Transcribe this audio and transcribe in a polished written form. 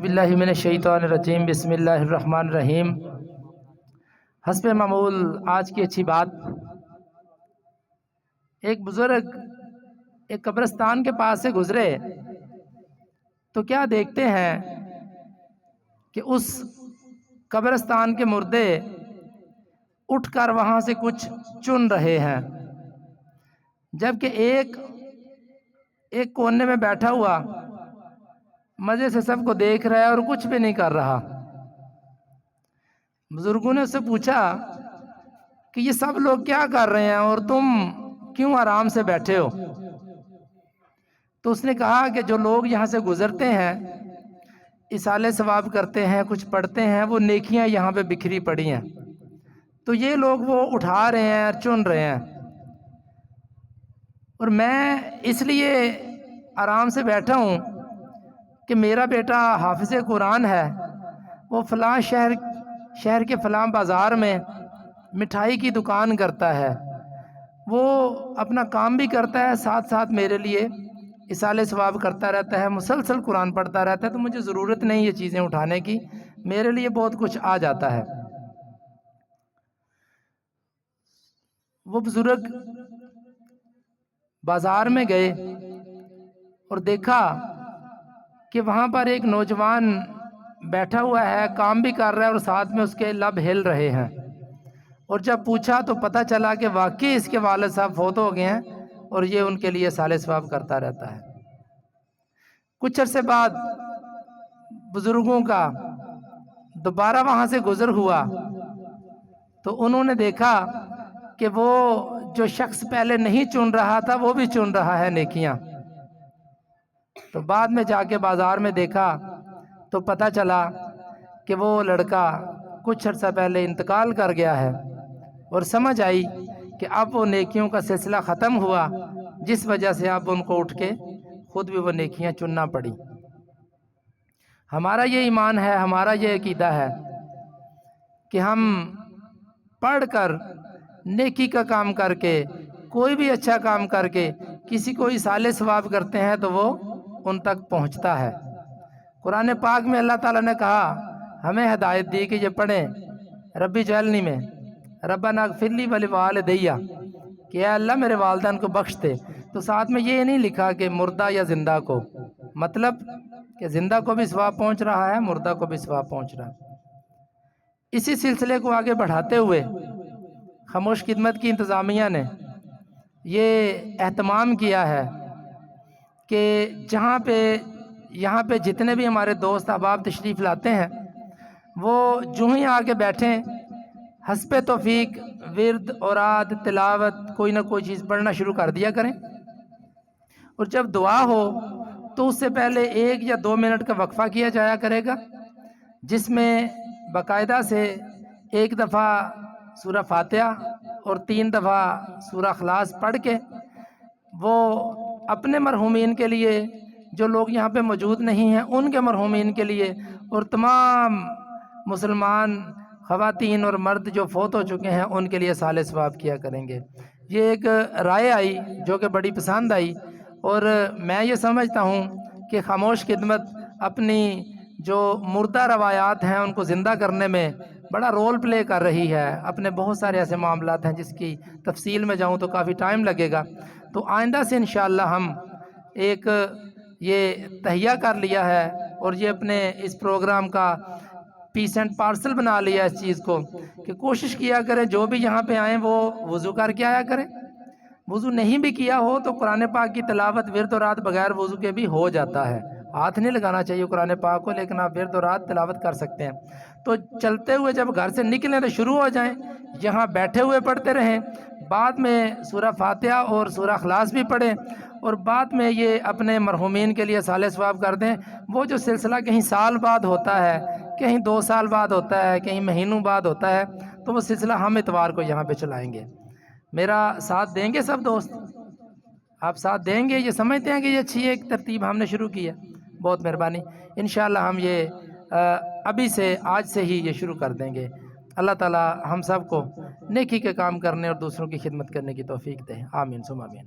باللہ من الشیطان الرجیم بسم اللہ الرحمن الرحیم۔ حسب معمول آج کی اچھی بات، ایک بزرگ ایک قبرستان کے پاس سے گزرے تو کیا دیکھتے ہیں کہ اس قبرستان کے مردے اٹھ کر وہاں سے کچھ چن رہے ہیں، جبکہ ایک کونے میں بیٹھا ہوا مزے سے سب کو دیکھ رہا ہے اور کچھ بھی نہیں کر رہا۔ بزرگوں نے اس سے پوچھا کہ یہ سب لوگ کیا کر رہے ہیں اور تم کیوں آرام سے بیٹھے ہو؟ تو اس نے کہا کہ جو لوگ یہاں سے گزرتے ہیں، اصالے ثواب کرتے ہیں، کچھ پڑھتے ہیں، وہ نیکیاں یہاں پہ بکھری پڑی ہیں، تو یہ لوگ وہ اٹھا رہے ہیں اور چن رہے ہیں، اور میں اس لیے آرام سے بیٹھا ہوں کہ میرا بیٹا حافظ قرآن ہے، وہ فلاں شہر کے فلاں بازار میں مٹھائی کی دکان کرتا ہے، وہ اپنا کام بھی کرتا ہے، ساتھ ساتھ میرے لیے اصالے ثواب کرتا رہتا ہے، مسلسل قرآن پڑھتا رہتا ہے، تو مجھے ضرورت نہیں یہ چیزیں اٹھانے کی، میرے لیے بہت کچھ آ جاتا ہے۔ وہ بزرگ بازار میں گئے اور دیکھا کہ وہاں پر ایک نوجوان بیٹھا ہوا ہے، کام بھی کر رہا ہے اور ساتھ میں اس کے لب ہل رہے ہیں، اور جب پوچھا تو پتہ چلا کہ واقعی اس کے والد صاحب فوت ہو گئے ہیں اور یہ ان کے لیے اصالے ثواب کرتا رہتا ہے۔ کچھ عرصے بعد بزرگوں کا دوبارہ وہاں سے گزر ہوا تو انہوں نے دیکھا کہ وہ جو شخص پہلے نہیں چن رہا تھا وہ بھی چن رہا ہے نیکیاں۔ تو بعد میں جا کے بازار میں دیکھا تو پتہ چلا کہ وہ لڑکا کچھ عرصہ پہلے انتقال کر گیا ہے، اور سمجھ آئی کہ اب وہ نیکیوں کا سلسلہ ختم ہوا، جس وجہ سے اب ان کو اٹھ کے خود بھی وہ نیکیاں چننا پڑی۔ ہمارا یہ ایمان ہے، ہمارا یہ عقیدہ ہے کہ ہم پڑھ کر، نیکی کا کام کر کے، کوئی بھی اچھا کام کر کے کسی کو اصالے ثواب کرتے ہیں تو وہ ان تک پہنچتا ہے۔ قرآن پاک میں اللہ تعالیٰ نے کہا، ہمیں ہدایت دی کہ یہ پڑھیں ربی جعلنی میں ربنا اغفر لی ولوالدی، کہ اے اللہ میرے والدین کو بخش دے، تو ساتھ میں یہ نہیں لکھا کہ مردہ یا زندہ کو، مطلب کہ زندہ کو بھی ثواب پہنچ رہا ہے، مردہ کو بھی ثواب پہنچ رہا ہے۔ اسی سلسلے کو آگے بڑھاتے ہوئے خاموش خدمت کی انتظامیہ نے یہ اہتمام کیا ہے کہ یہاں پہ جتنے بھی ہمارے دوست احباب تشریف لاتے ہیں، وہ جو ہی آگے بیٹھیں، حسب توفیق ورد اوراد تلاوت کوئی نہ کوئی چیز پڑھنا شروع کر دیا کریں، اور جب دعا ہو تو اس سے پہلے 1 یا 2 منٹ کا وقفہ کیا جایا کرے گا، جس میں باقاعدہ سے 1 دفعہ سورہ فاتحہ اور 3 دفعہ سورہ اخلاص پڑھ کے وہ اپنے مرحومین کے لیے، جو لوگ یہاں پہ موجود نہیں ہیں ان کے مرحومین کے لیے، اور تمام مسلمان خواتین اور مرد جو فوت ہو چکے ہیں ان کے لیے اصالے ثواب کیا کریں گے۔ یہ ایک رائے آئی جو کہ بڑی پسند آئی، اور میں یہ سمجھتا ہوں کہ خاموش خدمت اپنی جو مردہ روایات ہیں ان کو زندہ کرنے میں بڑا رول پلے کر رہی ہے۔ اپنے بہت سارے ایسے معاملات ہیں جس کی تفصیل میں جاؤں تو کافی ٹائم لگے گا، تو آئندہ سے انشاءاللہ ہم ایک یہ تہیہ کر لیا ہے اور یہ اپنے اس پروگرام کا پیس اینڈ پارسل بنا لیا اس چیز کو، کہ کوشش کیا کریں جو بھی یہاں پہ آئیں وہ وضو کر کے آیا کریں، وضو نہیں بھی کیا ہو تو قرآن پاک کی تلاوت ورد و رات بغیر وضو کے بھی ہو جاتا ہے، ہاتھ نہیں لگانا چاہیے قرآن پاک کو، لیکن آپ ورد و رات تلاوت کر سکتے ہیں۔ تو چلتے ہوئے جب گھر سے نکلیں تو شروع ہو جائیں، یہاں بیٹھے ہوئے پڑھتے رہیں، بعد میں سورہ فاتحہ اور سورہ اخلاص بھی پڑھیں، اور بعد میں یہ اپنے مرحومین کے لیے اصالے ثواب کر دیں۔ وہ جو سلسلہ کہیں سال بعد ہوتا ہے، کہیں 2 سال بعد ہوتا ہے، کہیں مہینوں بعد ہوتا ہے، تو وہ سلسلہ ہم اتوار کو یہاں پہ چلائیں گے۔ میرا ساتھ دیں گے سب دوست؟ آپ ساتھ دیں گے؟ یہ سمجھتے ہیں کہ یہ اچھی ایک ترتیب ہم نے شروع کی ہے؟ بہت مہربانی، انشاءاللہ ہم یہ ابھی سے، آج سے ہی یہ شروع کر دیں گے۔ اللہ تعالی ہم سب کو نیکی کے کام کرنے اور دوسروں کی خدمت کرنے کی توفیق دے، آمین ثم آمین۔